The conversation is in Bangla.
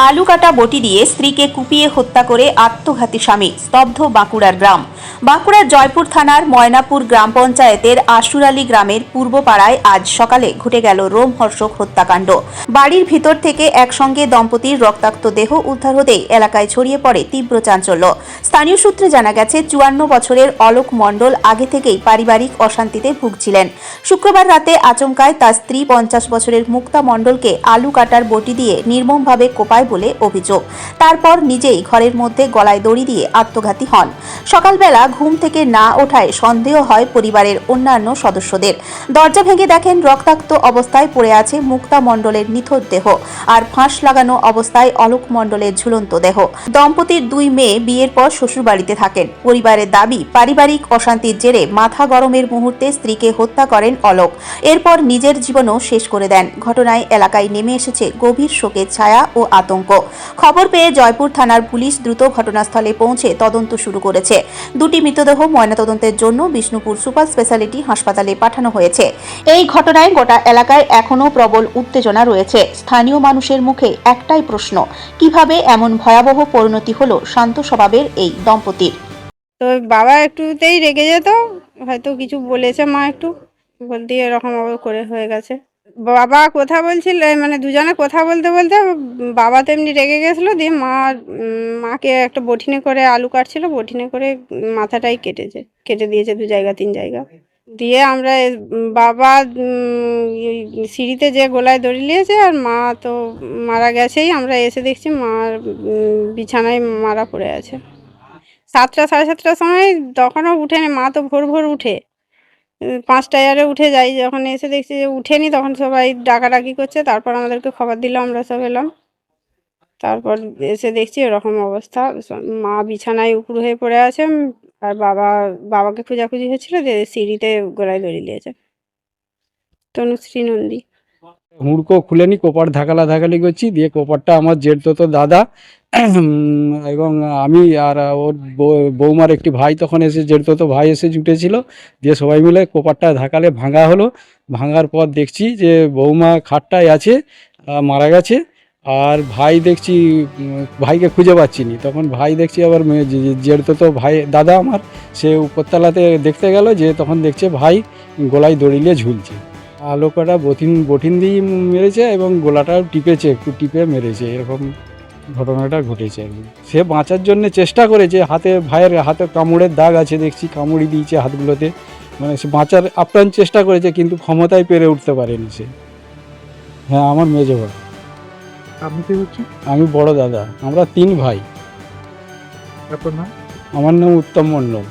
আলু কাটা বটি দিয়ে স্ত্রীকে কুপিয়ে হত্যা করে আত্মঘাতী স্বামী, স্তব্ধ বাঁকুড়ার গ্রাম। বাঁকুড়ার জয়পুর থানার ময়নাপুর গ্রাম পঞ্চায়েতের আশুরালী গ্রামের পূর্বপাড়ায় আজ সকালে ঘটে গেল রোমহর্ষক হত্যাকাণ্ড। বাড়ির ভিতর থেকে একসঙ্গে দম্পতির রক্তাক্ত দেহ উদ্ধার হতেই এলাকায় ছড়িয়ে পড়ে তীব্র চাঞ্চল্য। স্থানীয় সূত্রে জানা গেছে, 54 বছরের অলোক মণ্ডল আগে থেকেই পারিবারিক অশান্তিতে ভুগছিলেন। শুক্রবার রাতে আচমকায় তার স্ত্রী 50 বছরের মুক্তা মণ্ডলকে আলু কাটার বটি দিয়ে নির্মমভাবে কোপায় বলে অভিযোগ। তারপর নিজেই ঘরের মধ্যে গলায় দড়ি দিয়ে আত্মঘাতী হন। সকালবেলা ঘুম থেকে না ওঠায় সন্দেহ হয় পরিবারের অন্যান্য সদস্যদের। দরজা ভেঙে দেখেন রক্তাক্ত অবস্থায় পড়ে আছে মুক্তা মণ্ডলের নিথর দেহ আর ফাঁস লাগানো অবস্থায় অলোক মণ্ডলের ঝুলন্ত দেহ। দম্পতির 2 মেয়ে বিয়ের পর শ্বশুরবাড়িতে থাকেন। পরিবারের দাবি, পারিবারিক অশান্তির জেরে মাথা গরমের মুহূর্তে স্ত্রীকে হত্যা করেন অলোক। এরপর নিজের জীবনও শেষ করে দেন। ঘটনায় এলাকায় নেমে এসেছে গভীর শোকের ছায়া ও আতঙ্ক। খবর পেয়ে জয়পুর থানার পুলিশ দ্রুত ঘটনাস্থলে পৌঁছে তদন্ত শুরু করেছে। 2টি মৃতদেহ ময়নাতদন্তের জন্য বিষ্ণুপুর সুপার স্পেশালিটি হাসপাতালে পাঠানো হয়েছে। এই ঘটনায় গোটা এলাকায় এখনও প্রবল উত্তেজনা রয়েছে। স্থানীয় মানুষের মুখে একটাই প্রশ্ন, কিভাবে এমন ভয়াবহ পরিণতি হলো শান্ত স্বভাবের এই দম্পতির। তো বাবা একটুতেই রেগে যেত, হয়তো কিছু বলেছে মা একটু বলতে এরকম করে হয়ে গেছে। বাবা কথা বলছিল, মানে দুজনে কথা বলতে বলতে বাবা তেমনি রেগে গেছিলো, দিয়ে মাকে একটা বঠিনে করে আলু কাটছিল, বঠিনে করে মাথাটাই কেটে দিয়েছে 2 জায়গা 3 জায়গা। দিয়ে আমরা বাবা সিঁড়িতে যে গলায় দড়ি নিয়েছে, আর মা তো মারা গেছেই। আমরা এসে দেখছি মা বিছানায় মারা পড়ে আছে। 7টা সাড়ে 7টার সময়, তখনও উঠেনি মা, তো ভোর ভোর উঠে 5টায় আরে উঠে যাই। যখন এসে দেখছি যে উঠেনি, তখন সবাই ডাকাডাকি করছে। তারপর আমাদেরকে খবর দিল, আমরা সব এলাম। তারপর এসে দেখছি এরকম অবস্থা, মা বিছানায় উপুড় হয়ে পড়ে আছে, আর বাবাকে খোঁজাখুঁজি হচ্ছিল, যে সিঁড়িতে গলায় দড়ি দিয়েছে। তনুশ্রী নন্দী। হুড়কো খুলেনি, কোপার ধাকালাধাকালি করছি, দিয়ে কোপারটা আমার জেঠতো দাদা এবং আমি আর ওর বৌমার একটি ভাই তখন এসে, জেঠতো ভাই এসে জুটেছিল। দিয়ে সবাই মিলে কোপারটা ধাকালে ভাঙা হলো। ভাঙার পর দেখছি যে বৌমা খাটটায় আছে, মারা গেছে। আর ভাই দেখছি, ভাইকে খুঁজে পাচ্ছি নি। তখন ভাই দেখছি আবার জেঠতো ভাই দাদা আমার, সে উপরতলাতে দেখতে গেল, যে তখন দেখছে ভাই গলায় দড়ি নিয়ে ঝুলছে। আলোকাটা বঠিন দিয়ে মেরেছে এবং গোলাটাও টিপেছে, একটু টিপে মেরেছে। এরকম ঘটনাটা ঘটেছে আর কি। সে বাঁচার জন্য চেষ্টা করেছে, ভাইয়ের হাতে কামড়ের দাগ আছে দেখছি, কামড়ি দিয়েছে হাতগুলোতে। মানে সে বাঁচার আপ্রাণ চেষ্টা করেছে, কিন্তু ক্ষমতায় পেরে উঠতে পারেনি সে। হ্যাঁ, আমার মেজো ভাই। আপনি কে হচ্ছেন? আমি বড় দাদা। আমরা 3 ভাই। আপনার নাম? আমার নাম উত্তম মণ্ডল।